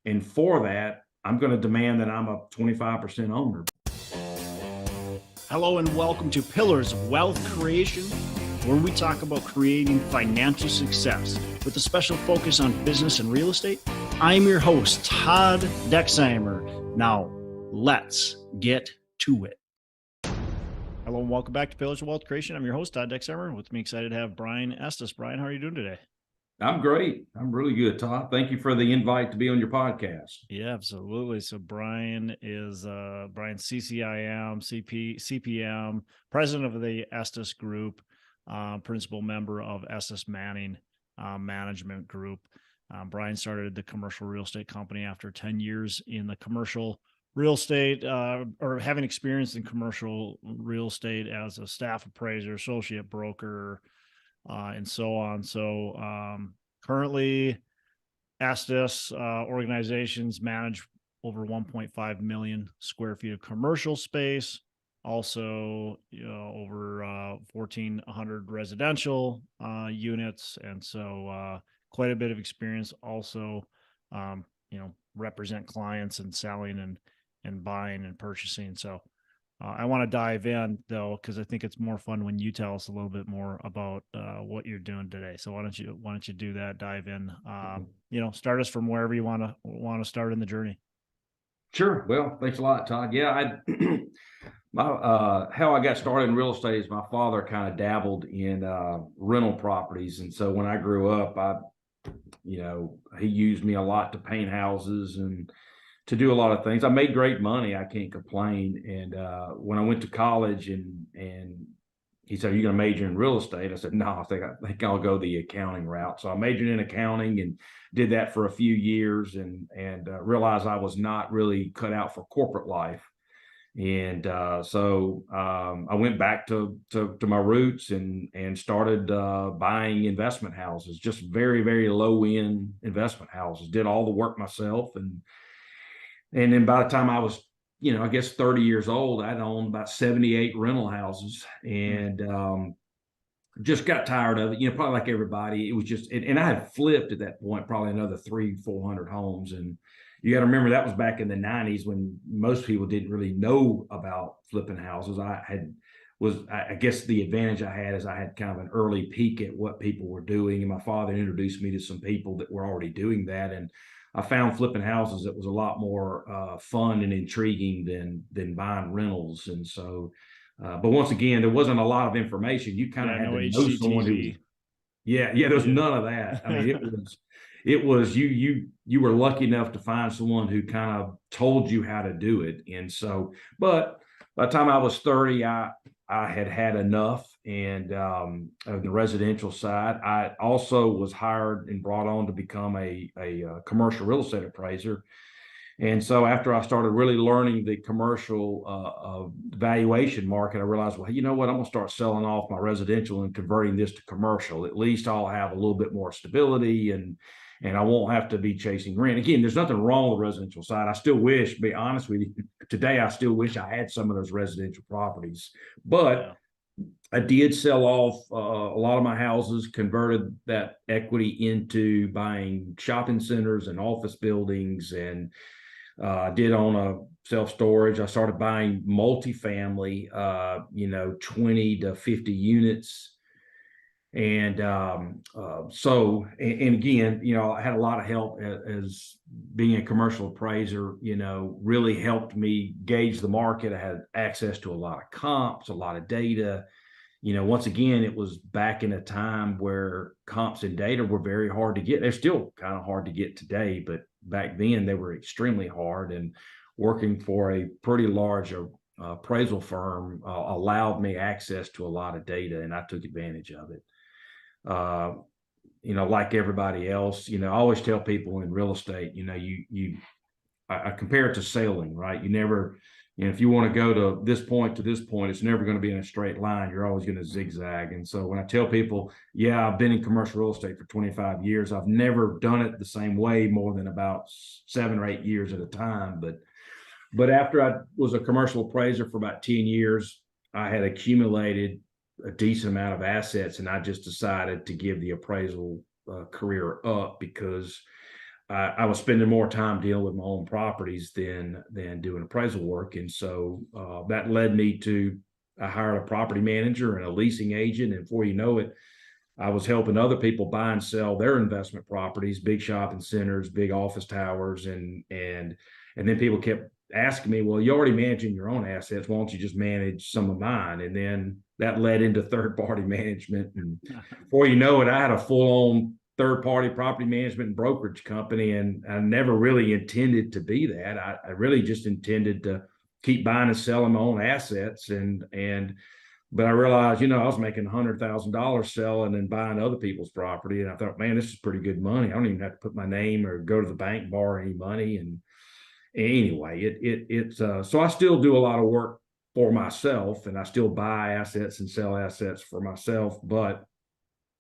And for that, I'm going to demand that I'm a 25% owner. Hello and welcome to Pillars of Wealth Creation, where we talk about creating financial success with a special focus on business and real estate. I'm your host, Todd Dexheimer. Now, let's get to it. Hello and welcome back to Pillars of Wealth Creation. I'm your host, Todd Dexheimer. With me, excited to have Brian Estes. Brian, how are you doing today? I'm great. I'm really good, Todd. Thank you for the invite to be on your podcast. Yeah, absolutely. So Brian is Brian CCIM, CPM, president of the Estes Group, principal member of Estes Manning Management Group. Brian started the commercial real estate company after 10 years in the commercial real estate or having experience in commercial real estate as a staff appraiser, associate broker, and so on. So currently, Estes organizations manage over 1.5 million square feet of commercial space. Also, over 1,400 residential units, and so quite a bit of experience. Also, represent clients and selling and buying and purchasing. So I want to dive in though, because I think it's more fun when you tell us a little bit more about what you're doing today. So why don't you do that? Dive in. Start us from wherever you want to start in the journey. Sure. Well, thanks a lot, Todd. Yeah, how I got started in real estate is my father kind of dabbled in rental properties, and so when I grew up, he used me a lot to paint houses and to do a lot of things. I made great money. I can't complain. And when I went to college and he said, "Are you going to major in real estate?" I said, "No, I think I'll go the accounting route." So I majored in accounting and did that for a few years and realized I was not really cut out for corporate life. And so I went back to my roots and started buying investment houses, just very, very low end investment houses. Did all the work myself, and then by the time I was, I guess 30 years old, I'd owned about 78 rental houses, and just got tired of it. Probably like everybody, it was just, and I had flipped at that point probably another 300-400 homes. And you got to remember that was back in the 90s when most people didn't really know about flipping houses. I guess the advantage I had is I had kind of an early peek at what people were doing, and my father introduced me to some people that were already doing that. And I found flipping houses that was a lot more fun and intriguing than buying rentals. And so, but once again, there wasn't a lot of information. You kind of had to know someone who. There was none of that. I mean, it was you were lucky enough to find someone who kind of told you how to do it. And so, but by the time I was 30, I had enough. And of the residential side, I also was hired and brought on to become a commercial real estate appraiser. And so after I started really learning the commercial valuation market, I realized, well, you know what, I'm going to start selling off my residential and converting this to commercial. At least I'll have a little bit more stability and I won't have to be chasing rent. Again, there's nothing wrong with the residential side. I still wish, to be honest with you, today I still wish I had some of those residential properties. But I did sell off a lot of my houses, converted that equity into buying shopping centers and office buildings, and did own a self-storage. I started buying multifamily, 20 to 50 units. And so again, I had a lot of help as being a commercial appraiser, really helped me gauge the market. I had access to a lot of comps, a lot of data. Once again, it was back in a time where comps and data were very hard to get. They're still kind of hard to get today, but back then they were extremely hard. And working for a pretty large appraisal firm allowed me access to a lot of data, and I took advantage of it. Like everybody else, I always tell people in real estate, I compare it to sailing, right? You never, if you want to go to this point, it's never going to be in a straight line. You're always going to zigzag. And so when I tell people, I've been in commercial real estate for 25 years, I've never done it the same way more than about 7 or 8 years at a time. But after I was a commercial appraiser for about 10 years, I had accumulated a decent amount of assets, and I just decided to give the appraisal career up because I was spending more time dealing with my own properties than doing appraisal work. And so that led me to, I hired a property manager and a leasing agent. And before you know it, I was helping other people buy and sell their investment properties, big shopping centers, big office towers. And then people kept asking me, well, you're already managing your own assets. Why don't you just manage some of mine? And then that led into third party management. And before you know it, I had a full on third party property management and brokerage company. And I never really intended to be that. I really just intended to keep buying and selling my own assets. But I realized, I was making $100,000 selling and buying other people's property. And I thought, man, this is pretty good money. I don't even have to put my name or go to the bank, borrow any money. And anyway, so I still do a lot of work for myself, and I still buy assets and sell assets for myself. But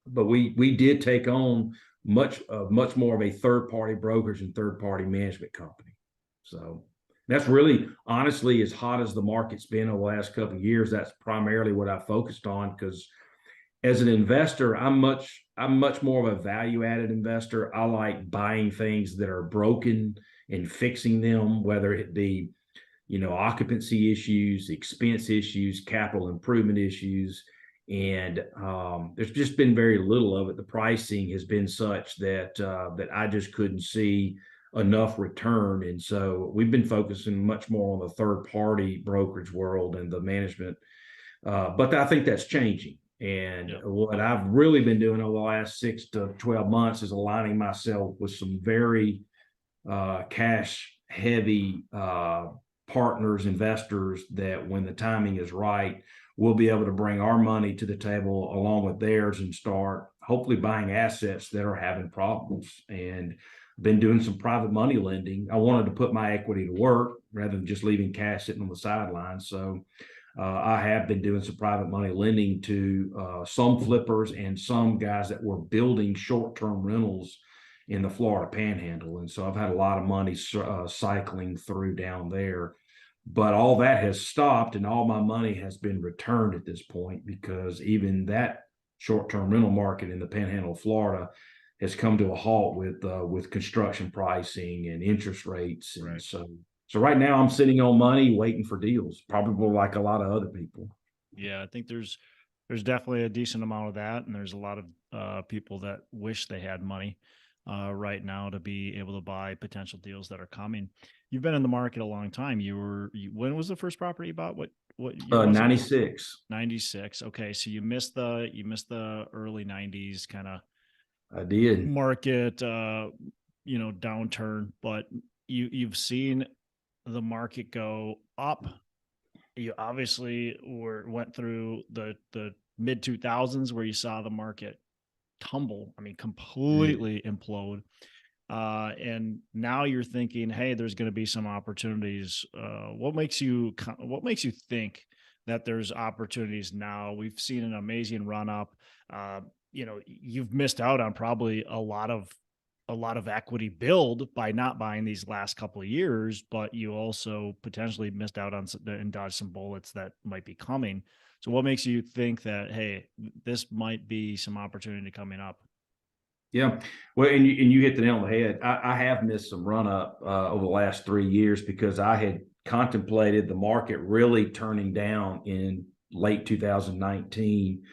we did take on much more of a third party brokerage and third party management company. So that's really, honestly, as hot as the market's been over the last couple of years, that's primarily what I focused on, because as an investor, I'm much more of a value added investor. I like buying things that are broken and fixing them, whether it be, occupancy issues, expense issues, capital improvement issues. And there's just been very little of it. The pricing has been such that I just couldn't see enough return. And so we've been focusing much more on the third party brokerage world and the management. But I think that's changing. And what I've really been doing over the last 6 to 12 months is aligning myself with some very cash heavy partners, investors, that when the timing is right, we'll be able to bring our money to the table along with theirs and start hopefully buying assets that are having problems. And been doing some private money lending. I wanted to put my equity to work rather than just leaving cash sitting on the sidelines. So I have been doing some private money lending to some flippers and some guys that were building short-term rentals in the Florida Panhandle. And so I've had a lot of money cycling through down there. But all that has stopped, and all my money has been returned at this point, because even that short-term rental market in the Panhandle of Florida has come to a halt with construction pricing and interest rates. And Right. so right now I'm sitting on money waiting for deals, probably like a lot of other people. Yeah, I think there's definitely a decent amount of that, and there's a lot of people that wish they had money right now to be able to buy potential deals that are coming. You've been in the market a long time. When was the first property you bought? What year was it? 96. 96. Okay, so you missed the early 90s kind of I did. market downturn, but you've seen the market go up. You obviously went through the mid 2000s where you saw the market tumble. I mean, completely implode. And now you're thinking, hey, there's going to be some opportunities. What makes you think that there's opportunities now? We've seen an amazing run up. You've missed out on probably a lot of equity build by not buying these last couple of years, but you also potentially missed out on and dodged some bullets that might be coming. So what makes you think that, hey, this might be some opportunity coming up? Yeah. Well, and you hit the nail on the head. I have missed some run up over the last 3 years, because I had contemplated the market really turning down in late 2019.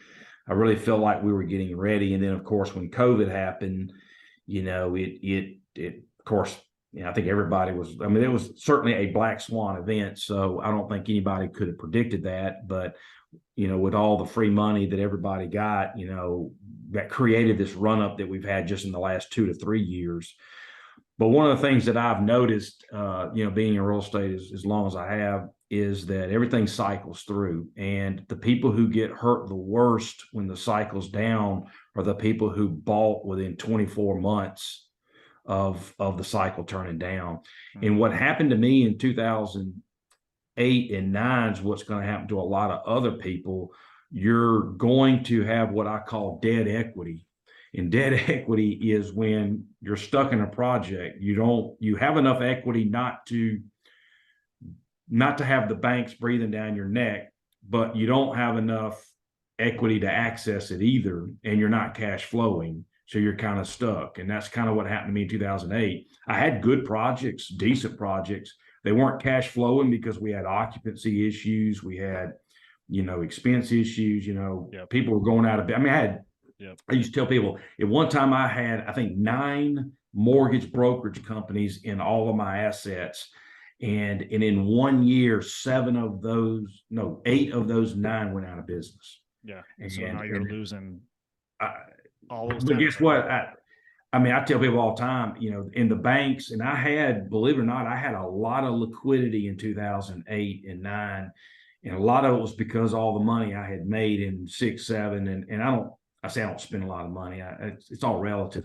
I really felt like we were getting ready. And then, of course, when COVID happened, of course, I think everybody was, it was certainly a black swan event. So I don't think anybody could have predicted that. But, with all the free money that everybody got, that created this run up that we've had just in the last 2 to 3 years. But one of the things that I've noticed, being in real estate as long as I have, is that everything cycles through, and the people who get hurt the worst when the cycle's down are the people who bought within 24 months of the cycle turning down. Mm-hmm. And what happened to me in 2008 and 9 is what's going to happen to a lot of other people. You're going to have what I call dead equity. And dead equity is when you're stuck in a project. You have enough equity not to have the banks breathing down your neck, but you don't have enough equity to access it either, and you're not cash flowing. So you're kind of stuck. And that's kind of what happened to me in 2008. I had good projects, decent projects. They weren't cash flowing because we had occupancy issues. We had, expense issues, Yep. people were going out of, I mean, Yep. I used to tell people at one time I had, I think, 9 mortgage brokerage companies in all of my assets. And in 1 year, 8 of those 9 went out of business. Yeah. And, So now you're losing I, all those but tenants. guess what? I mean, I tell people all the time, in the banks, and I had, believe it or not, I had a lot of liquidity in 2008 and 9. And a lot of it was because all the money I had made in 6, 7, and I say I don't spend a lot of money. It's all relative,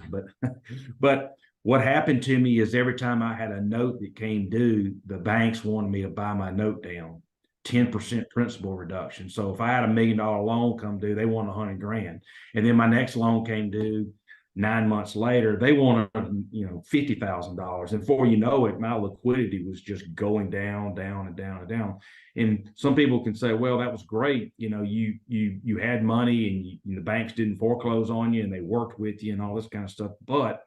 but what happened to me is every time I had a note that came due, the banks wanted me to buy my note down, 10% principal reduction. So if I had $1 million loan come due, they wanted 100 grand. And then my next loan came due 9 months later, they wanted, $50,000. And before you know it, my liquidity was just going down, down and down and down. And some people can say, well, that was great. You had money and the banks didn't foreclose on you and they worked with you and all this kind of stuff. But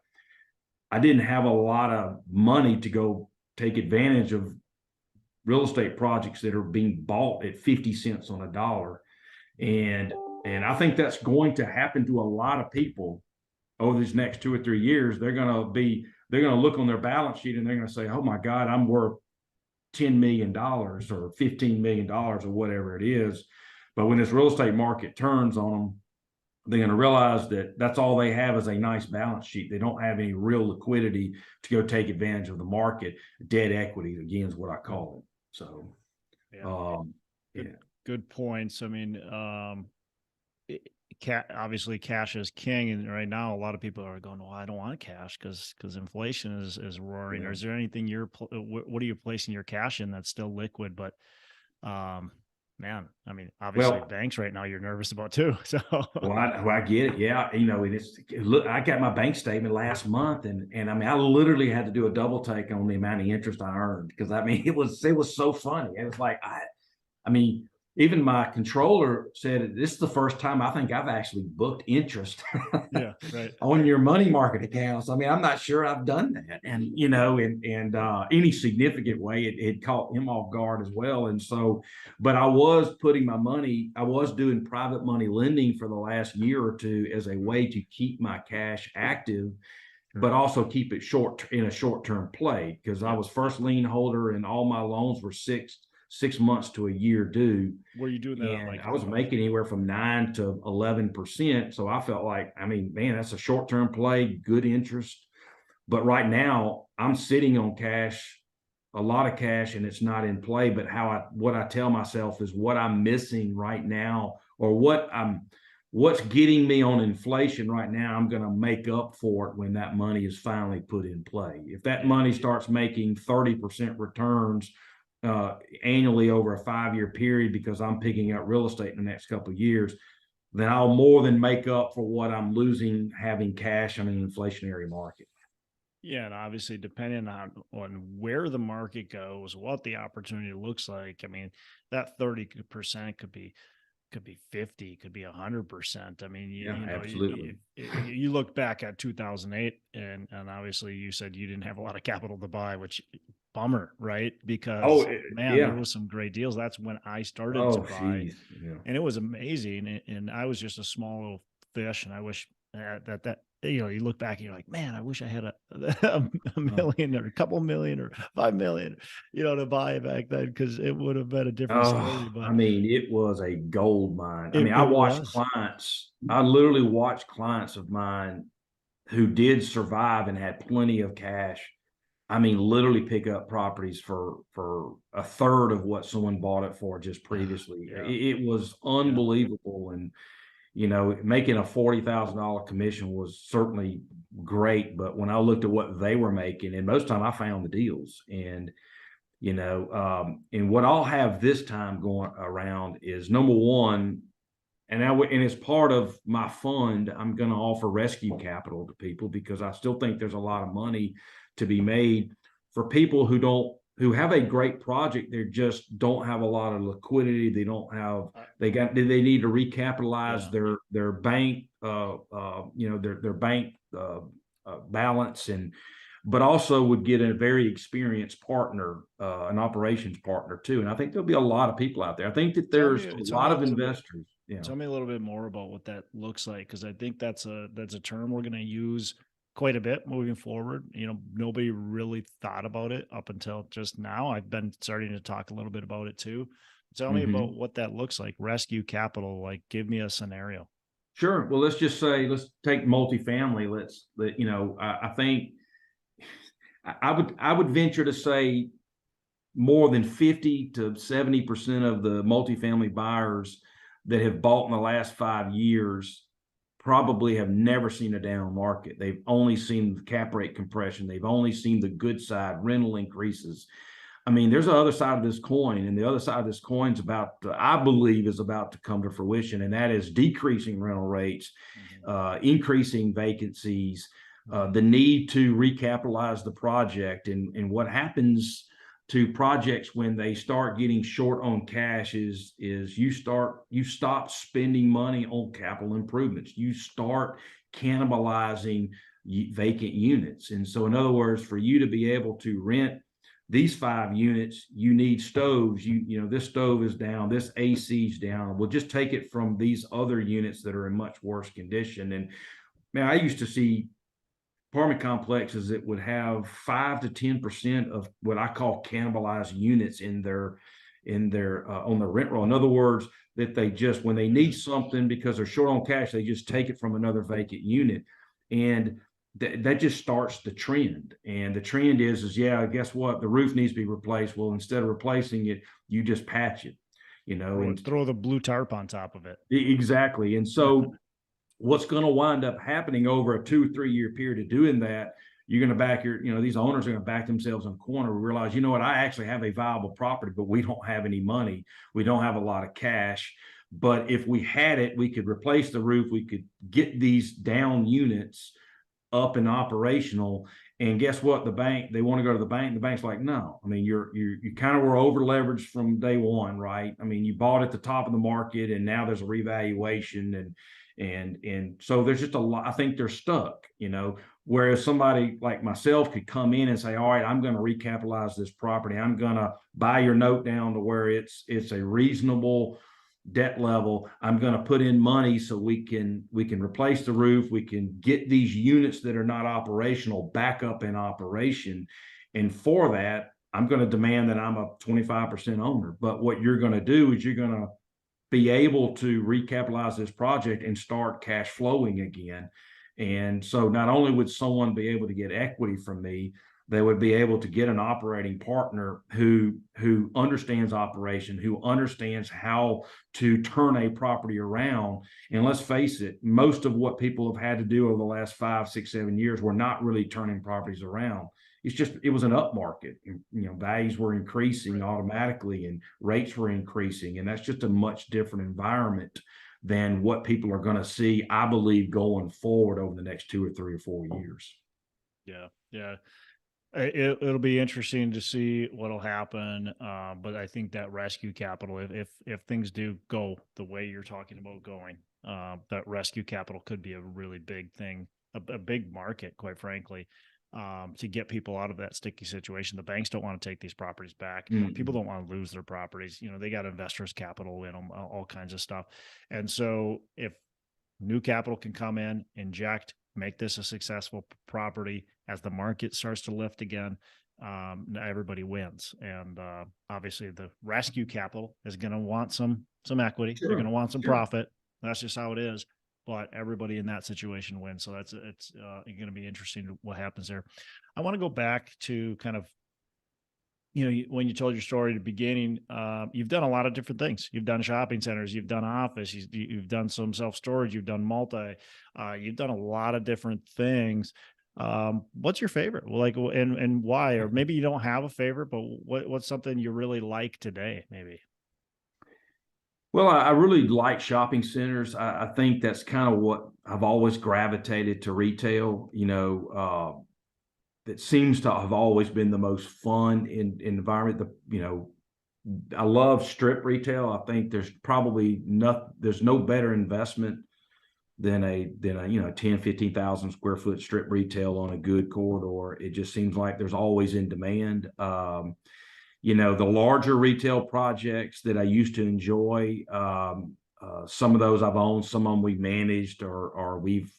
I didn't have a lot of money to go take advantage of real estate projects that are being bought at 50 cents on a dollar. And I think that's going to happen to a lot of people over these next 2 or 3 years. They're going to look on their balance sheet and they're going to say, oh my God, I'm worth $10 million or $15 million or whatever it is. But when this real estate market turns on them, they're going to realize that that's all they have is a nice balance sheet. They don't have any real liquidity to go take advantage of the market. Dead equity, again, is what I call it. So, Good points. I mean, obviously cash is king, and right now a lot of people are going, well, I don't want cash because inflation is roaring. Yeah. Or is there anything what are you placing your cash in that's still liquid? But man, I mean, obviously banks right now you're nervous about too. So I get it. Yeah. Look, I got my bank statement last month and I mean, I literally had to do a double take on the amount of interest I earned because I mean, it was so funny. It was like, I mean, even my controller said, this is the first time I think I've actually booked interest on your money market accounts. I mean, I'm not sure I've done that. And, any significant way, it caught him off guard as well. And so, but I was doing private money lending for the last year or two as a way to keep my cash active, but also keep it in a short-term play because I was first lien holder and all my loans were 6 months to a year due. Were you doing that on I was making anywhere from 9 to 11%. So I felt like, I mean, man, that's a short-term play, good interest. But right now I'm sitting on cash, a lot of cash, and it's not in play. But what I tell myself is what I'm missing right now, or what's getting me on inflation right now, I'm going to make up for it when that money is finally put in play. If that money starts making 30% returns annually over a 5-year period because I'm picking up real estate in the next couple of years, then I'll more than make up for what I'm losing having cash in an inflationary market. Yeah, and obviously depending on where the market goes, what the opportunity looks like. I mean, that 30% could be 50, could be 100%. I mean, absolutely. You look back at 2008 and obviously you said you didn't have a lot of capital to buy, which bummer, right? Because there was some great deals. That's when I started to buy, and it was amazing. And I was just a small little fish, and I wish that you look back and you're like, man, I wish I had a million or a couple million or 5 million, to buy back then, because it would have been a different story. But I mean, it was a gold mine. I mean, I literally watched clients of mine who did survive and had plenty of cash. I mean, literally pick up properties for a third of what someone bought it for just previously. It was unbelievable. And, making a $40,000 commission was certainly great. But when I looked at what they were making, and most of the time I found the deals, and, and what I'll have this time going around is, number one, and as part of my fund, I'm going to offer rescue capital to people because I still think there's a lot of money to be made for people who don't who have a great project. They just don't have a lot of liquidity. They don't have, they need to recapitalize their bank, their bank balance, but also would get a very experienced partner, an operations partner too. And I think there'll be a lot of people out there. I think that there's a lot of investors. Tell me a little bit more about what that looks like, because I think that's a term we're going to use quite a bit moving forward. Nobody really thought about it up until just now. I've been starting to talk a little bit about it too. Tell me about what that looks like. Rescue capital, like give me a scenario. Sure. Well, let's just say, let's take multifamily. I think I would venture to say more than 50 to 70% of the multifamily buyers that have bought in the last 5 years probably have never seen a down market. They've only seen the cap rate compression. They've only seen the good side, rental increases. I mean, there's the other side of this coin, and the other side of this coin is I believe is about to come to fruition, and that is decreasing rental rates, increasing vacancies, the need to recapitalize the project. And what happens to projects when they start getting short on cash is you stop spending money on capital improvements. You start cannibalizing vacant units. And so, in other words, for you to be able to rent these 5 units, you need stoves. This stove is down, this AC's down. We'll just take it from these other units that are in much worse condition. And man, I used to see apartment complexes that would have 5 to 10% of what I call cannibalized units in their on their rent roll. In other words, that they just, when they need something because they're short on cash, they just take it from another vacant unit. And that just starts the trend. And the trend is guess what? The roof needs to be replaced. Well, instead of replacing it, you just patch it, and throw the blue tarp on top of it. Exactly. And so what's going to wind up happening over a 2 or 3 year period of doing that, you're going to back these owners are going to back themselves in a corner, realize, I actually have a viable property, but we don't have any money. We don't have a lot of cash. But if we had it, we could replace the roof. We could get these down units up and operational. And guess what? They want to go to the bank. The bank's like, no. I mean, you kind of were over leveraged from day one, right? I mean, you bought at the top of the market, and now there's a revaluation, and so there's just a lot. I think they're stuck, whereas somebody like myself could come in and say, all right, I'm going to recapitalize this property. I'm going to buy your note down to where it's a reasonable debt level. I'm going to put in money so we can replace the roof. We can get these units that are not operational back up in operation. And for that, I'm going to demand that I'm a 25% owner. But what you're going to do is you're going to be able to recapitalize this project and start cash flowing again. And so not only would someone be able to get equity from me, they would be able to get an operating partner who understands operation, who understands how to turn a property around. And let's face it, most of what people have had to do over the last 5, 6, 7 years were not really turning properties around. It was an upmarket. Values were increasing automatically and rates were increasing. And that's just a much different environment than what people are going to see, I believe, going forward over the next 2 or 3 or 4 years. Yeah. Yeah. It'll be interesting to see what'll happen. But I think that rescue capital, if things do go the way you're talking about going, that rescue capital could be a really big thing, a big market, quite frankly, to get people out of that sticky situation. The banks don't want to take these properties back. People don't want to lose their properties. They got investors' capital in them, all kinds of stuff. And so if new capital can come in, inject, make this a successful property as the market starts to lift again, everybody wins. And obviously the rescue capital is going to want some equity. Sure. They're going to want some profit. That's just how it is. But everybody in that situation wins. So it's going to be interesting what happens there. I want to go back to kind of, when you told your story at the beginning, you've done a lot of different things. You've done shopping centers, you've done office, you've done some self-storage, you've done multi, you've done a lot of different things. What's your favorite? And why? Or maybe you don't have a favorite, but what's something you really like today, maybe? Well, I really like shopping centers. I think that's kind of what I've always gravitated to retail. that seems to have always been the most fun in environment. I love strip retail. I think there's no better investment than a 10, 15,000 square foot strip retail on a good corridor. It just seems like there's always in demand. The larger retail projects that I used to enjoy, some of those I've owned, some of them we've managed, or we've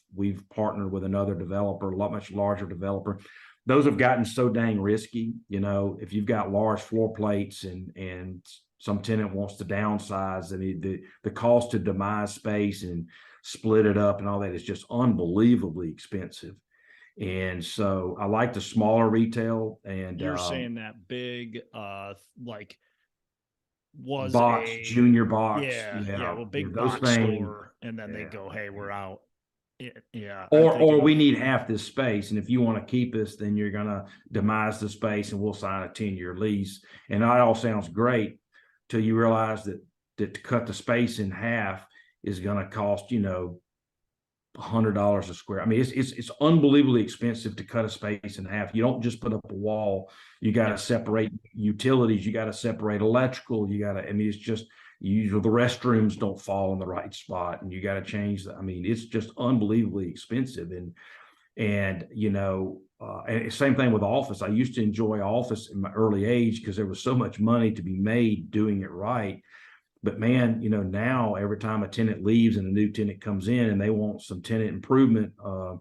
partnered with another developer, a lot much larger developer. Those have gotten so dang risky. If you've got large floor plates and some tenant wants to downsize, and the cost to demise space and split it up and all that is just unbelievably expensive. And so I like the smaller retail. And you're saying that big, like was box, a junior box, well, big those box things. store, and then they go, hey, we're out. Or we need half this space, and if you want to keep us, then you're gonna demise the space, and we'll sign a 10-year lease. And that all sounds great till you realize that to cut the space in half is gonna cost $100 a square. I mean, it's unbelievably expensive to cut a space in half. You don't just put up a wall. You got to separate utilities. You got to separate electrical. It's just the restrooms don't fall in the right spot, and you got to change that. I mean, it's just unbelievably expensive. And same thing with office. I used to enjoy office in my early age because there was so much money to be made doing it right. But man, now every time a tenant leaves and a new tenant comes in and they want some tenant improvement, I've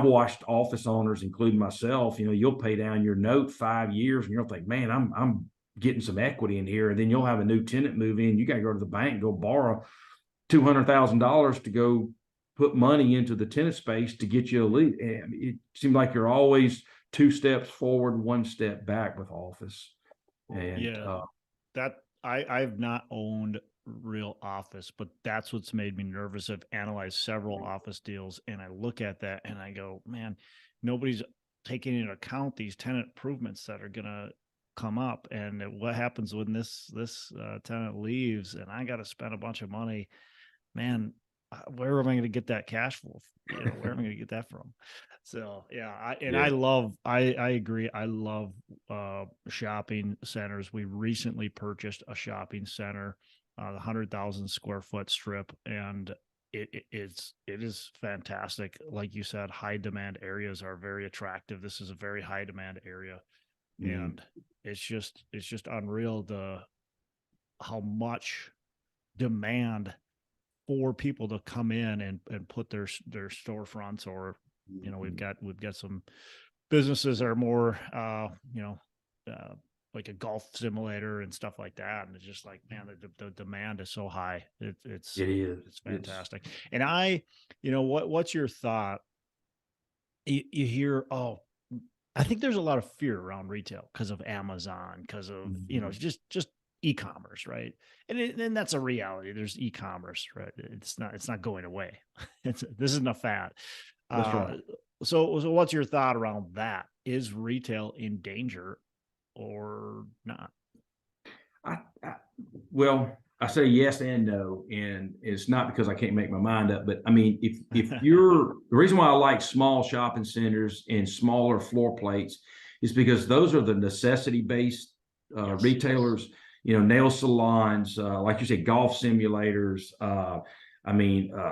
watched office owners, including myself, you'll pay down your note 5 years and you'll think, man, I'm getting some equity in here. And then you'll have a new tenant move in. You got to go to the bank and go borrow $200,000 to go put money into the tenant space to get you a lead. And it seems like you're always 2 steps forward, 1 step back with office. And that I've not owned real office, but that's what's made me nervous. I've analyzed several office deals, and I look at that and I go, man, nobody's taking into account these tenant improvements that are gonna come up, and what happens when this tenant leaves and I got to spend a bunch of money. Man, where am I going to get that cash flow? Where am I going to get that from? So I agree. I love shopping centers. We recently purchased a shopping center, the 100,000 square foot strip, and it is fantastic. Like you said, high demand areas are very attractive. This is a very high demand area, and it's just unreal how much demand for people to come in and put their storefronts, or we've got some businesses that are more like a golf simulator and stuff like that, and it's just like, man, the demand is so high. It's fantastic. And what's your thought? You hear, I think there's a lot of fear around retail because of Amazon, because of just e-commerce, right? And that's a reality. There's e-commerce, right? It's not going away. This isn't a fad. That's right. So what's your thought around that? Is retail in danger or not? I say yes and no, and it's not because I can't make my mind up. But I mean, if the reason why I like small shopping centers and smaller floor plates is because those are the necessity-based retailers. Nail salons, like you said, golf simulators,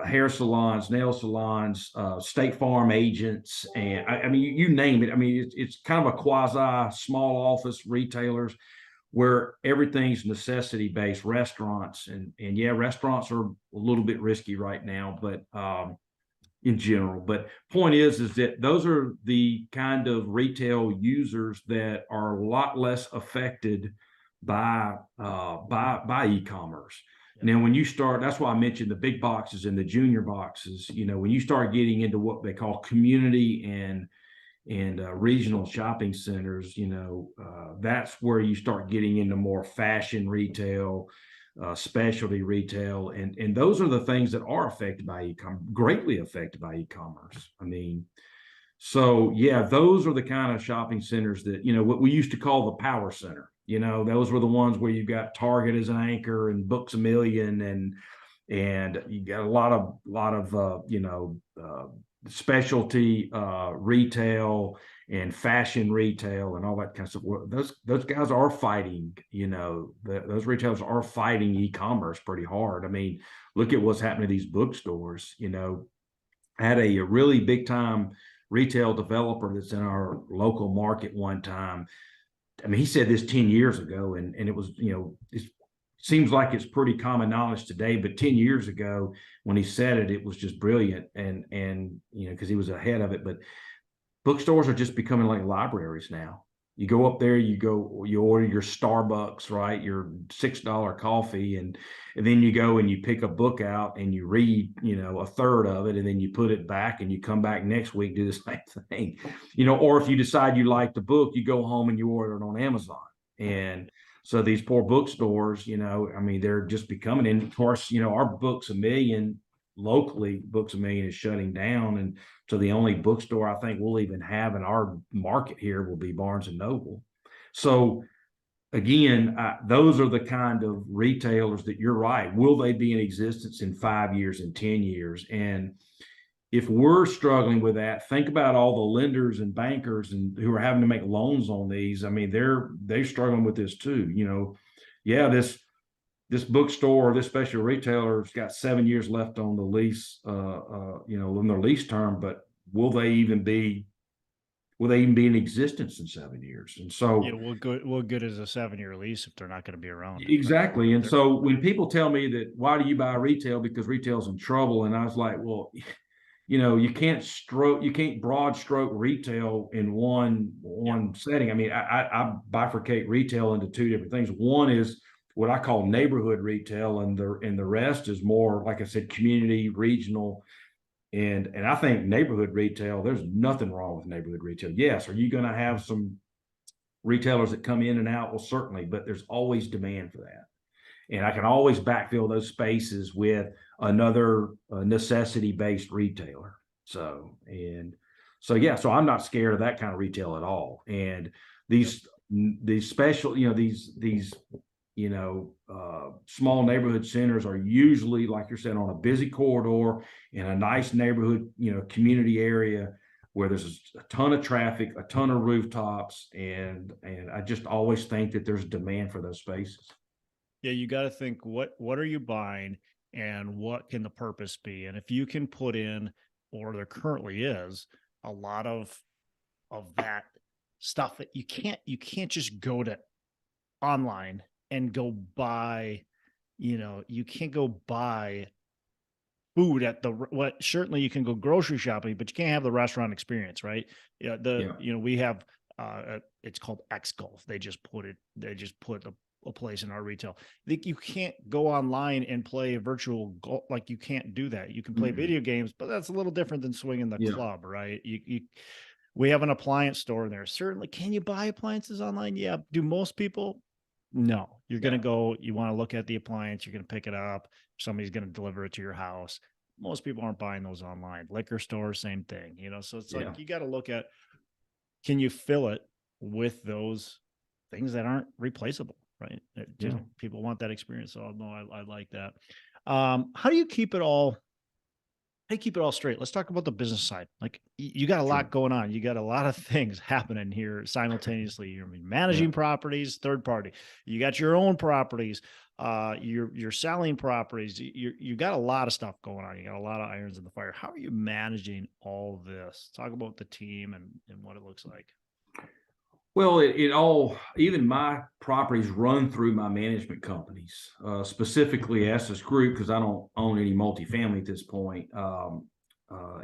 hair salons, nail salons, State Farm agents, and you name it. It's kind of a quasi small office retailers where everything's necessity based. Restaurants and restaurants are a little bit risky right now, but in general. But point is that those are the kind of retail users that are a lot less affected by e-commerce. Now, when you start, that's why I mentioned the big boxes and the junior boxes. When you start getting into what they call community and regional shopping centers, that's where you start getting into more fashion retail, specialty retail, and those are the things that are affected by e-commerce, greatly affected by e-commerce. So those are the kind of shopping centers that what we used to call the power center. Those were the ones where you got Target as an anchor and Books A Million, and you got a lot of specialty retail and fashion retail and all that kind of stuff. Those guys are fighting, those retailers are fighting e-commerce pretty hard. I mean, look at what's happening to these bookstores. I had a really big time retail developer that's in our local market one time. I mean, he said this 10 years ago, and it was, it seems like it's pretty common knowledge today, but 10 years ago when he said it, it was just brilliant. And because he was ahead of it. But bookstores are just becoming like libraries now. You go up there, you order your Starbucks, right? Your $6 coffee, and then you go and you pick a book out and you read, a third of it, and then you put it back and you come back next week, do the same thing, or if you decide you like the book, you go home and you order it on Amazon. And so these poor bookstores, I mean, they're just becoming, and of course, our Books A Million locally, Books A Million is shutting down, and so the only bookstore I think we'll even have in our market here will be Barnes and Noble. So again, those are the kind of retailers that you're right. Will they be in existence in 5 years and 10 years? And if we're struggling with that, think about all the lenders and bankers and who are having to make loans on these. I mean, they're struggling with this too. Yeah, this bookstore or this special retailer's got 7 years left on the lease, in their lease term, but will they even be in existence in 7 years? And so, what good is a 7-year lease if they're not going to be around? Exactly. Right? And so when people tell me that, why do you buy retail? Because retail's in trouble. And I was like, well, you can't broad stroke retail in one setting. I mean, I bifurcate retail into two different things. One is what I call neighborhood retail, and the rest is more, like I said, community, regional. And I think neighborhood retail, there's nothing wrong with neighborhood retail. Yes, are you going to have some retailers that come in and out? Well, certainly, but there's always demand for that. And I can always backfill those spaces with another necessity-based retailer. So I'm not scared of that kind of retail at all. And these special, these small neighborhood centers are usually, like you're saying, on a busy corridor in a nice neighborhood, community area where there's a ton of traffic, a ton of rooftops, and I just always think that there's demand for those spaces. Yeah, you got to think, what are you buying and what can the purpose be? And if you can put in, or there currently is, a lot of that stuff that you can't just go to online and go buy, you can't go buy food at certainly you can go grocery shopping, but you can't have the restaurant experience, right? We have, it's called X Golf. They just put a place in our retail. You can't go online and play a virtual golf. Like, you can't do that. You can play video games, but that's a little different than swinging the club, right? We have an appliance store in there. Certainly, can you buy appliances online? Yeah. Do most people? No. You're going to go, you want to look at the appliance, you're going to pick it up. Somebody's going to deliver it to your house. Most people aren't buying those online. Liquor store, same thing, so it's like, you got to look at, can you fill it with those things that aren't replaceable, right? People want that experience. So no, I like that. How do you keep it all straight? Let's talk about the business side. Like, you got a lot going on. You got a lot of things happening here simultaneously. You're managing properties, third party. You got your own properties. You're selling properties. You got a lot of stuff going on. You got a lot of irons in the fire. How are you managing all this? Talk about the team and what it looks like. Well, it all, even my properties run through my management companies, specifically Estes Group, because I don't own any multifamily at this point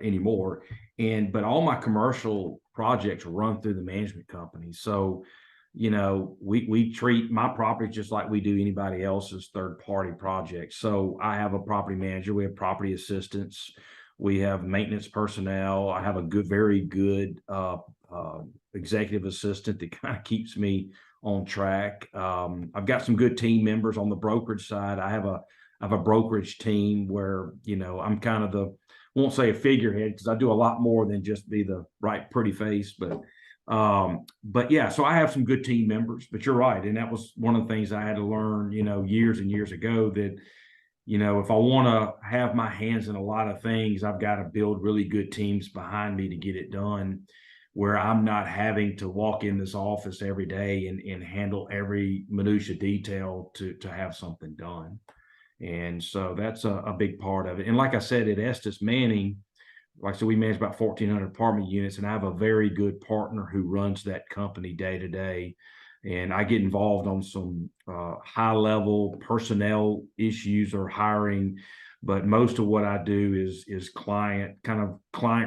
anymore. But all my commercial projects run through the management company. So, we treat my properties just like we do anybody else's third party projects. So I have a property manager, we have property assistants, we have maintenance personnel. I have a very good executive assistant that kind of keeps me on track. I've got some good team members on the brokerage side. I have a brokerage team where, I'm kind of won't say a figurehead, because I do a lot more than just be the pretty face, but yeah, so I have some good team members. But you're right. And that was one of the things I had to learn, years and years ago, that if I want to have my hands in a lot of things, I've got to build really good teams behind me to get it done, where I'm not having to walk in this office every day and handle every minutia detail to have something done. And so that's a big part of it. And like I said, at Estes Manning, like I said, we manage about 1,400 apartment units, and I have a very good partner who runs that company day to day. And I get involved on some high level personnel issues or hiring, but most of what I do is client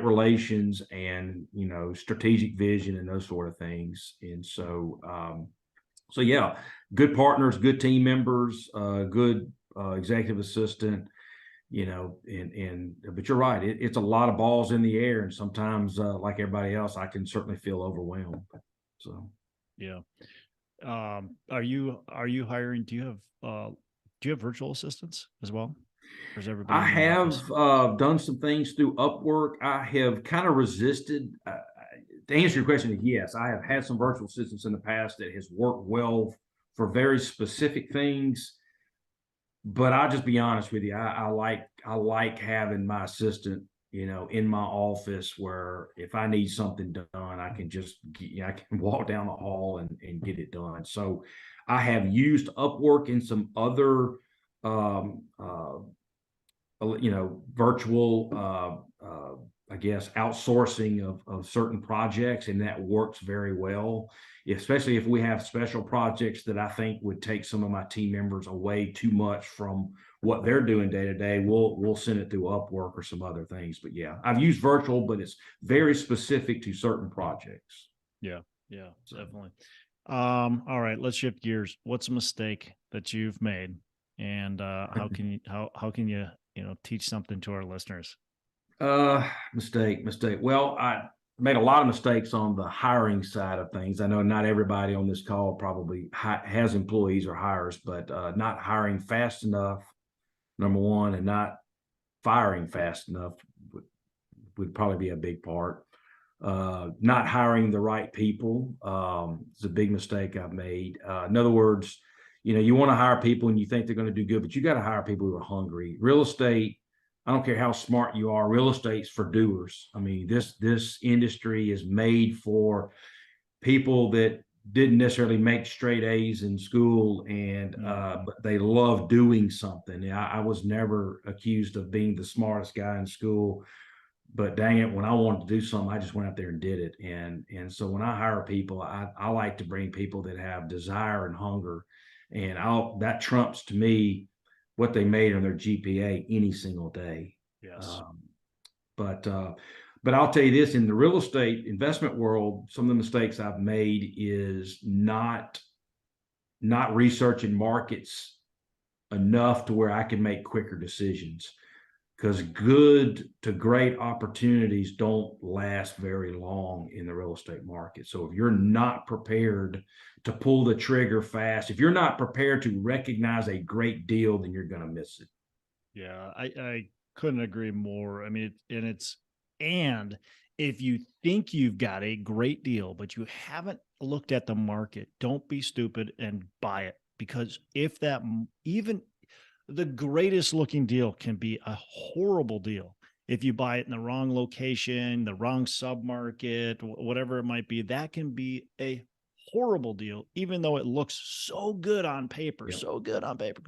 relations and strategic vision and those sort of things. And so yeah, good partners, good team members, good executive assistant, but you're right. It's a lot of balls in the air. And sometimes, like everybody else, I can certainly feel overwhelmed. So, Yeah. Are you hiring? Do you have virtual assistants as well? Or is everybody I in the have office? done some things through Upwork. I have kind of resisted. To answer your question, yes, I have had some virtual assistants in the past that has worked well for very specific things. But I'll just be honest with you. I like having my assistant, in my office, where if I need something done, I can I can walk down the hall and get it done. So I have used Upwork in some other um, virtual, I guess, outsourcing of certain projects, and that works very well, especially if we have special projects that I think would take some of my team members away too much from what they're doing day to day. We'll send it through Upwork or some other things. But yeah, I've used virtual, but it's very specific to certain projects. Yeah. Yeah, So, definitely. All right, let's shift gears. What's a mistake that you've made, and how can you teach something to our listeners? mistake. Well, I made a lot of mistakes on the hiring side of things. I know not everybody on this call probably has employees or hires, but not hiring fast enough, number one, and not firing fast enough would probably be a big part. Not hiring the right people is a big mistake I've made. In other words, you want to hire people and you think they're going to do good, but you got to hire people who are hungry. Real estate, I don't care how smart you are, real estate's for doers. I mean, this industry is made for people that didn't necessarily make straight A's in school, and but they love doing something. I was never accused of being the smartest guy in school, but dang it, when I wanted to do something, I just went out there and did it. And so when I hire people, I like to bring people that have desire and hunger, and that trumps to me what they made on their GPA any single day. Yes. Um, but I'll tell you this: in the real estate investment world, some of the mistakes I've made is not researching markets enough to where I can make quicker decisions, because good to great opportunities don't last very long in the real estate market. So if you're not prepared to pull the trigger fast, if you're not prepared to recognize a great deal, then you're going to miss it. Yeah, I couldn't agree more. I mean, and if you think you've got a great deal, but you haven't looked at the market, don't be stupid and buy it, because if even the greatest looking deal can be a horrible deal if you buy it in the wrong location, the wrong submarket, whatever it might be. That can be a horrible deal, even though it looks so good on paper. Yep. So good on paper.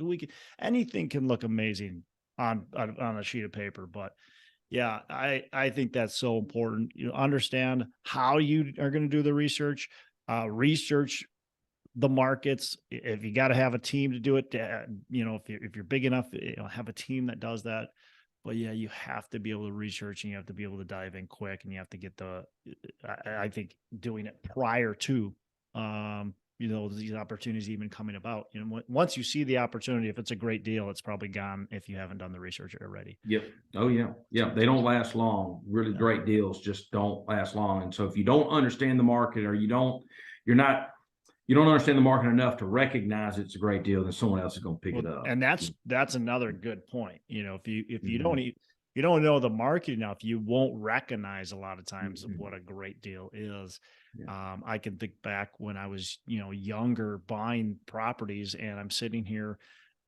Anything can look amazing on a sheet of paper, but yeah, I think that's so important. You understand how you are going to do the research. Research the markets. If you got to have a team to do it, if you're big enough, have a team that does that. But yeah, you have to be able to research, and you have to be able to dive in quick, and you have to get I think doing it prior to, these opportunities even coming about. Once you see the opportunity, if it's a great deal, it's probably gone if you haven't done the research already. Yep. Oh yeah. Yeah. They don't last long. Really great deals just don't last long. And so if you don't understand the market, or you don't understand the market enough to recognize it's a great deal, then someone else is going to pick it up. And that's another good point. If you Mhm. you don't know the market enough, you won't recognize a lot of times Mhm. what a great deal is. Yeah. I can think back when I was, younger, buying properties, and I'm sitting here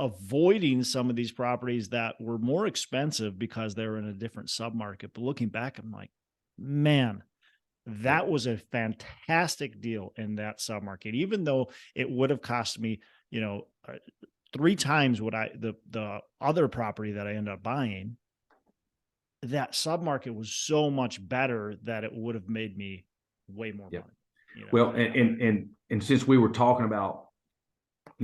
avoiding some of these properties that were more expensive because they were in a different submarket. But looking back, I'm like, man, that was a fantastic deal in that submarket, even though it would have cost me, 3 times what the other property that I ended up buying. That submarket was so much better that it would have made me way more money. Well, and since we were talking about,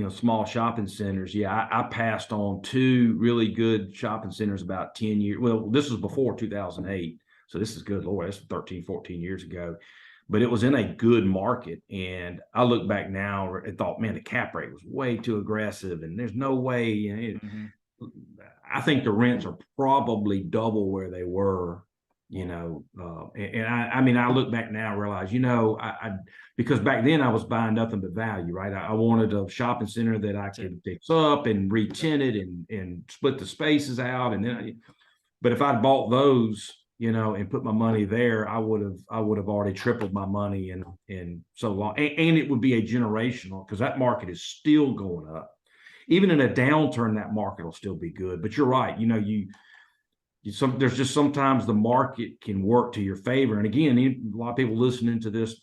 small shopping centers, I passed on 2 really good shopping centers about 10 years. Well, this was before 2008. So this is good Lord, that's 13, 14 years ago. But it was in a good market. And I look back now and thought, man, the cap rate was way too aggressive. And there's no way, I think the rents are probably double where they were, and I mean, I look back now and realize, because back then I was buying nothing but value, right? I wanted a shopping center that I could fix up and re-tenant it and split the spaces out. And then, but if I'd bought those, and put my money there, I would have already tripled my money in so long. And it would be a generational, because that market is still going up. Even in a downturn, that market will still be good. But you're right. There's just sometimes the market can work to your favor. And again, a lot of people listening to this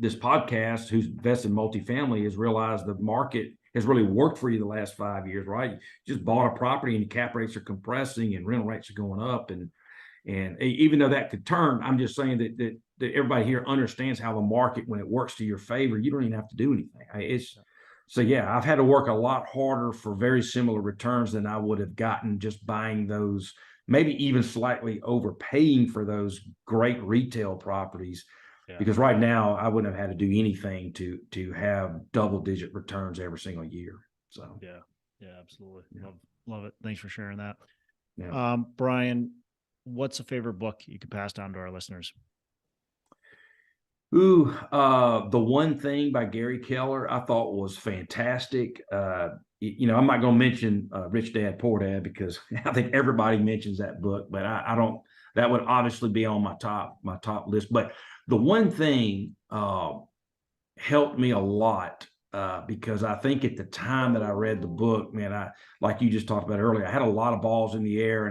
podcast who's invested in multifamily has realized the market has really worked for you the last 5 years, right? You just bought a property and cap rates are compressing and rental rates are going up. And even though that could turn, I'm just saying that everybody here understands how the market, when it works to your favor, you don't even have to do anything. So yeah, I've had to work a lot harder for very similar returns than I would have gotten just buying those, maybe even slightly overpaying for those great retail properties. Yeah. Because right now I wouldn't have had to do anything to have double-digit returns every single year. So yeah, absolutely. Yeah. Love it. Thanks for sharing that. Yeah. Brian, what's a favorite book you could pass down to our listeners? The One Thing by Gary Keller, I thought was fantastic. I'm not going to mention Rich Dad, Poor Dad, because I think everybody mentions that book, but I don't, that would obviously be on my top list. But The One Thing helped me a lot because I think at the time that I read the book, man, like you just talked about earlier, I had a lot of balls in the air,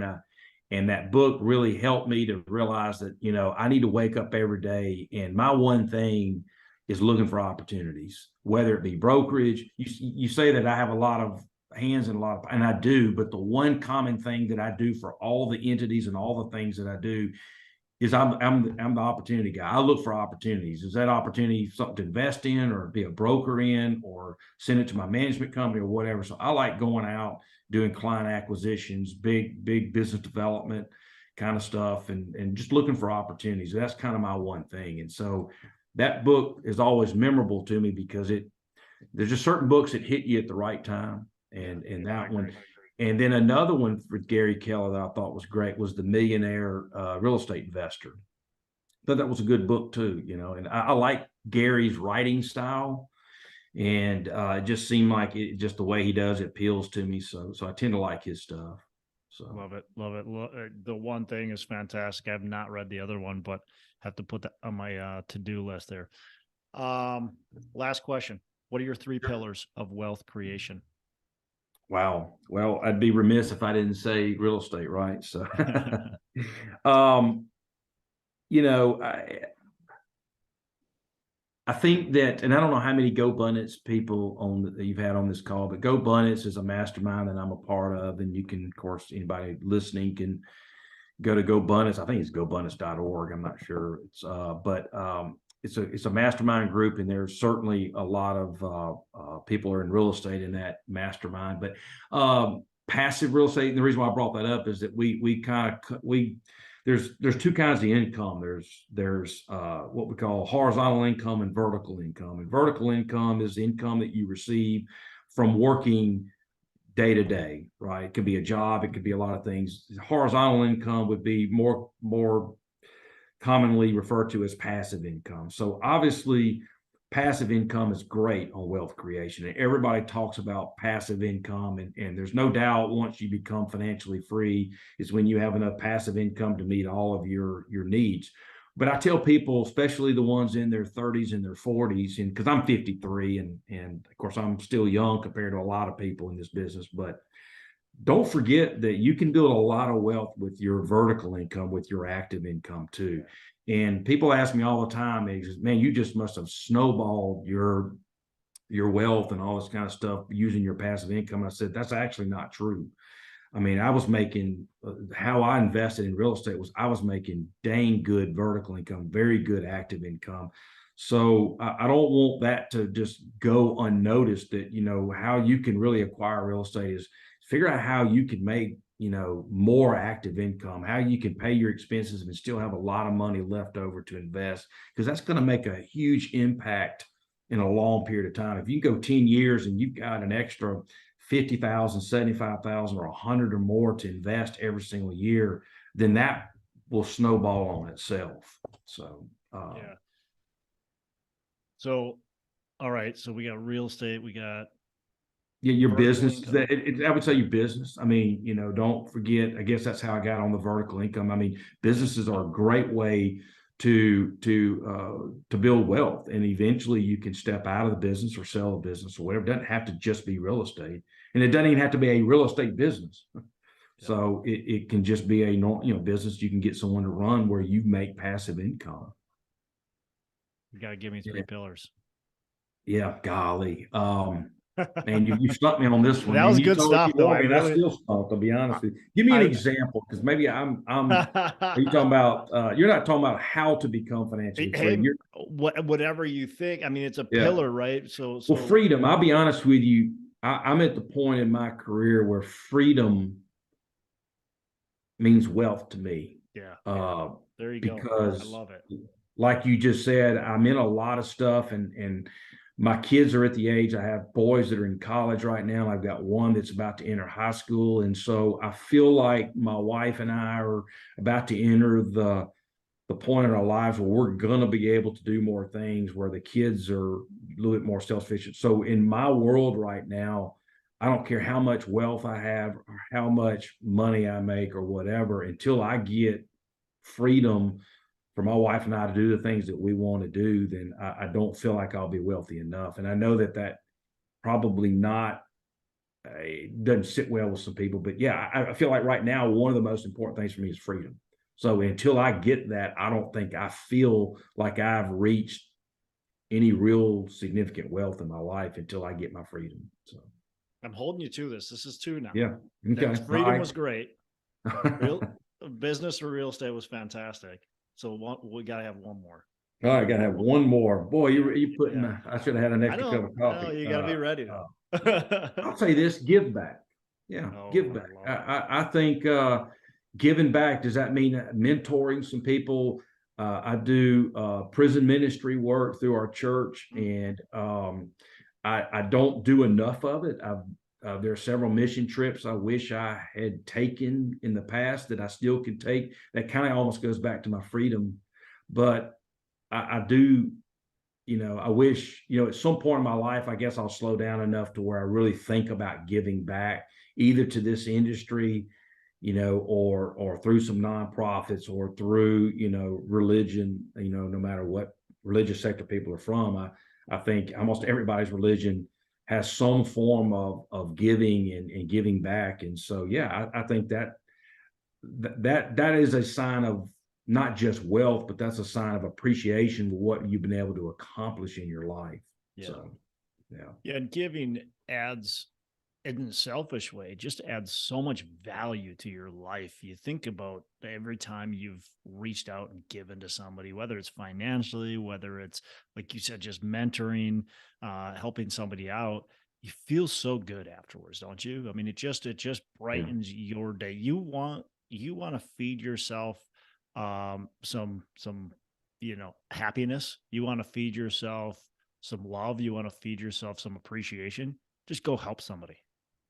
and that book really helped me to realize that, I need to wake up every day. And my one thing is looking for opportunities, whether it be brokerage. You say that I have a lot of hands and and I do, but the one common thing that I do for all the entities and all the things that I do is I'm the opportunity guy. I look for opportunities. Is that opportunity something to invest in or be a broker in or send it to my management company or whatever? So I like going out, doing client acquisitions, big business development kind of stuff, and just looking for opportunities. That's kind of my one thing. And so that book is always memorable to me because there's just certain books that hit you at the right time. And that one. And then another one for Gary Keller that I thought was great was The Millionaire Real Estate Investor. I thought that was a good book too, and I like Gary's writing style. And it just seemed like just the way he does it appeals to me. So I tend to like his stuff. So love it. The One Thing is fantastic. I've not read the other one, but have to put that on my to-do list there. Last question. What are your 3 pillars of wealth creation? Wow. Well, I'd be remiss if I didn't say real estate, right? So, I think that, and I don't know how many GoBundance people that you've had on this call, but GoBundance is a mastermind that I'm a part of. And you can, of course, anybody listening can go to GoBundance. I think it's gobundance.org. I'm not sure. It's a mastermind group, and there's certainly a lot of people are in real estate in that mastermind. But passive real estate, and the reason why I brought that up is that there's 2 kinds of income. There's what we call horizontal income and vertical income. And vertical income is the income that you receive from working day to day, right? It could be a job, it could be a lot of things. Horizontal income would be more commonly referred to as passive income. So obviously, passive income is great on wealth creation. And everybody talks about passive income, and there's no doubt once you become financially free is when you have enough passive income to meet all of your needs. But I tell people, especially the ones in their 30s and their 40s, and because I'm 53, and of course I'm still young compared to a lot of people in this business, but don't forget that you can build a lot of wealth with your vertical income, with your active income too. And people ask me all the time, man, you just must have snowballed your wealth and all this kind of stuff using your passive income. I said, that's actually not true. I mean, I was making how I invested in real estate was I was making dang good vertical income, very good active income. So I don't want that to just go unnoticed that, how you can really acquire real estate is figure out how you can make, more active income, how you can pay your expenses and still have a lot of money left over to invest, because that's going to make a huge impact in a long period of time. If you go 10 years and you've got an extra 50,000, 75,000, or 100 or more to invest every single year, then that will snowball on itself. So, yeah. So, all right. So we got real estate. We got your vertical business. income. I would say your business. I mean, don't forget. I guess that's how I got on the vertical income. I mean, businesses are a great way to build wealth, and eventually you can step out of the business or sell the business or whatever. It doesn't have to just be real estate, and it doesn't even have to be a real estate business. So it can just be a business you can get someone to run where you make passive income. You got to give me three pillars. Yeah, golly. Man, you stumped me on this one. That was You good told stuff, you though. warned me, and I still stumped, I'll be honest with you. Give me an example, because maybe are you talking about, you're not talking about how to become financially free. Hey, whatever you think. I mean, it's a pillar, right? So well, freedom, I'll be honest with you. I'm at the point in my career where freedom means wealth to me. Yeah. There you go. Because I love it. like you just said, I'm in a lot of stuff, and my kids are at the age, I have boys that are in college right now. I've got one that's about to enter high school. And so I feel like my wife and I are about to enter the point in our lives where we're going to be able to do more things, where the kids are a little bit more self-sufficient. So in my world right now, I don't care how much wealth I have or how much money I make or whatever, until I get freedom for my wife and I to do the things that we want to do, then I don't feel like I'll be wealthy enough. And I know that probably not doesn't sit well with some people, but yeah, I feel like right now one of the most important things for me is freedom. So until I get that, I don't think I feel like I've reached any real significant wealth in my life until I get my freedom. So I'm holding you to this. This is two now. Yeah. Okay. Freedom was great. Business or real estate was fantastic. So we got to have one more. Oh, I gotta have one more. Boy, you putting. I should have had an extra cup of coffee. No, you got to be ready though. I'll say this: give back. Yeah, give back. I think giving back. Does that mean mentoring some people? I do prison ministry work through our church, and I don't do enough of it. There are several mission trips I wish I had taken in the past that I still could take. That kind of almost goes back to my freedom, but I do, I wish, at some point in my life, I guess I'll slow down enough to where I really think about giving back either to this industry, or through some nonprofits or through, religion, no matter what religious sector people are from. I think almost everybody's religion has some form of giving and giving back. And so, yeah, I think that is a sign of not just wealth, but that's a sign of appreciation for what you've been able to accomplish in your life. Yeah. So, yeah. Yeah. And giving adds, in a selfish way, just adds so much value to your life. You think about every time you've reached out and given to somebody, whether it's financially, whether it's, like you said, just mentoring, helping somebody out, you feel so good afterwards, don't you? I mean, it just brightens your day. You want to feed yourself some happiness. You want to feed yourself some love. You want to feed yourself some appreciation. Just go help somebody.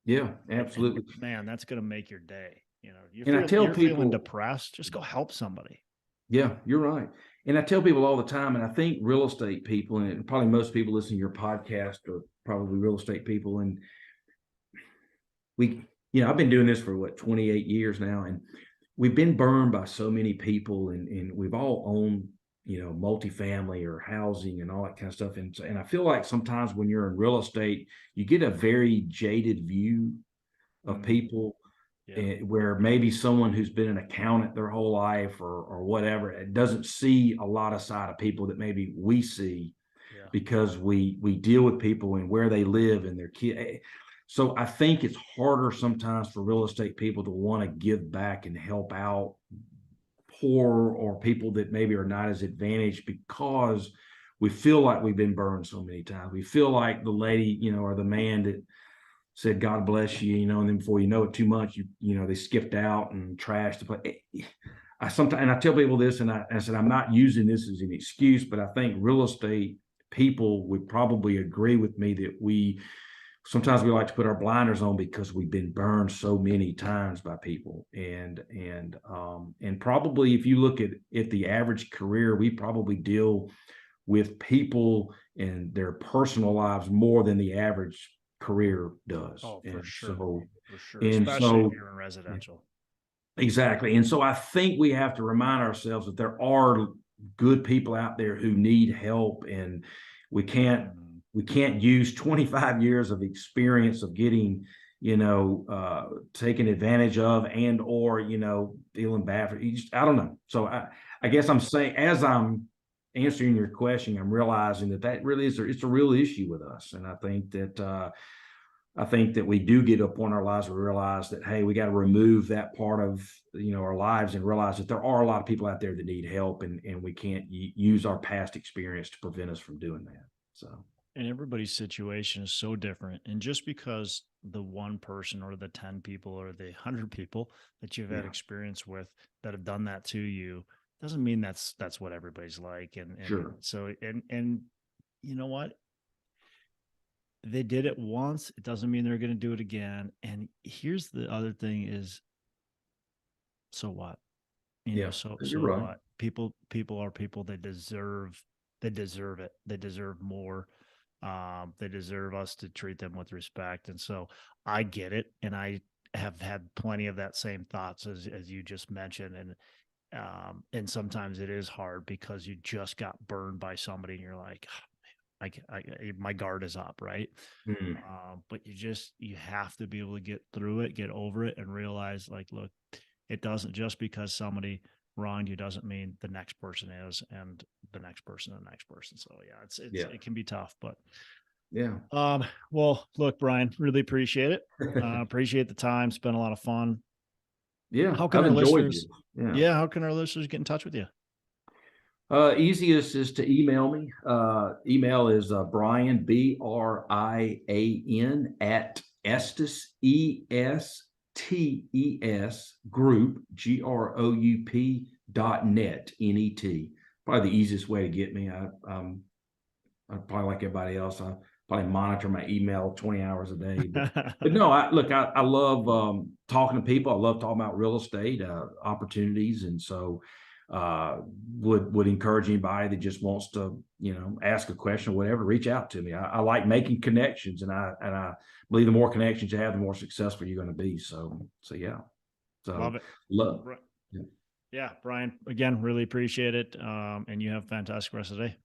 Yeah, absolutely. And man, that's going to make your day. I tell people, feeling depressed, just go help somebody. Yeah, you're right. And I tell people all the time, and I think real estate people, and probably most people listening to your podcast are probably real estate people. And I've been doing this for 28 years now, and we've been burned by so many people, and we've all owned multifamily or housing and all that kind of stuff. And I feel like sometimes when you're in real estate, you get a very jaded view of people, where maybe someone who's been an accountant their whole life or whatever, it doesn't see a lot of side of people that maybe we see, because we deal with people and where they live and their kid. So I think it's harder sometimes for real estate people to want to give back and help out poor or people that maybe are not as advantaged, because we feel like we've been burned so many times. We feel like the lady, or the man that said, God bless you, and then before you know it too much, they skipped out and trashed the place. I tell people this, and I said, I'm not using this as an excuse, but I think real estate people would probably agree with me that sometimes we like to put our blinders on because we've been burned so many times by people. And probably if you look at the average career, we probably deal with people and their personal lives more than the average career does. Oh, for sure. So, for sure. Especially if you're in residential. Exactly. And so I think we have to remind ourselves that there are good people out there who need help, and we can't use 25 years of experience of getting, taken advantage of and or, feeling bad for you. I don't know. So I guess I'm saying, as I'm answering your question, I'm realizing that really is it's a real issue with us. And I think that we do get to a point in our lives where we realize that, hey, we got to remove that part of, our lives and realize that there are a lot of people out there that need help, and we can't use our past experience to prevent us from doing that. So. And everybody's situation is so different. And just because the one person or the 10 people or the 100 people that you've had experience with that have done that to you, doesn't mean that's what everybody's like. And sure. So, and you know what? They did it once. It doesn't mean they're going to do it again. And here's the other thing is, so what? So right. what? People are people. They deserve it. They deserve more. They deserve us to treat them with respect. And so I get it. And I have had plenty of that same thoughts as you just mentioned. And sometimes it is hard because you just got burned by somebody and you're like, my guard is up. Right. But you have to be able to get through it, get over it, and realize, like, look, it doesn't, just because somebody wronged you doesn't mean the next person is, and the next person. So it can be tough, but well, look, Brian, really appreciate it. Appreciate the time. It's been a lot of fun. How can our listeners how can our listeners get in touch with you? Easiest is to email me. Email is Brian, BRIAN at Estes, ESTES group, GROUP.net, NET. Probably the easiest way to get me. I'm probably like everybody else. I probably monitor my email 20 hours a day. But no, I love talking to people. I love talking about real estate opportunities, and so would encourage anybody that just wants to, ask a question or whatever, reach out to me. I like making connections, and I believe the more connections you have, the more successful you're going to be. So yeah. So love it. Yeah, Brian, again, really appreciate it. And you have a fantastic rest of the day.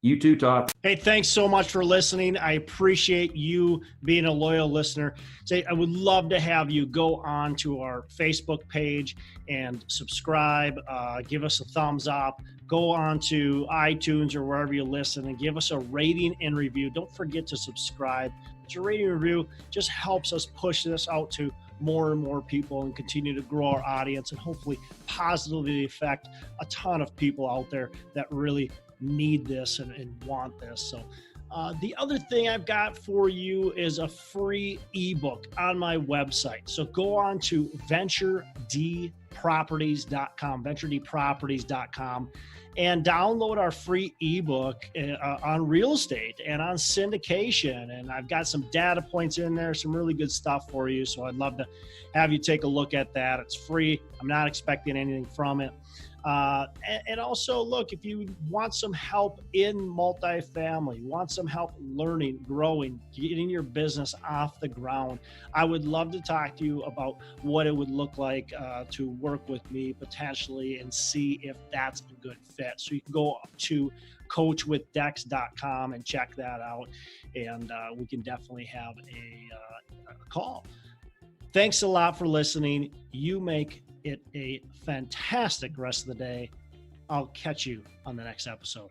You too, Todd. Hey, thanks so much for listening. I appreciate you being a loyal listener. I would love to have you go on to our Facebook page and subscribe, give us a thumbs up, go on to iTunes or wherever you listen and give us a rating and review. Don't forget to subscribe. But your rating and review just helps us push this out to more and more people and continue to grow our audience and hopefully positively affect a ton of people out there that really need this and want this. So the other thing I've got for you is a free ebook on my website. So go on to venturedproperties.com, and download our free ebook on real estate and on syndication. And I've got some data points in there, some really good stuff for you. So I'd love to have you take a look at that. It's free. I'm not expecting anything from it. And also, look, if you want some help in multifamily, want some help learning, growing, getting your business off the ground, I would love to talk to you about what it would look like to work with me potentially and see if that's a good fit. So you can go to coachwithdex.com and check that out. And we can definitely have a call. Thanks a lot for listening. You make it a fantastic rest of the day. I'll catch you on the next episode.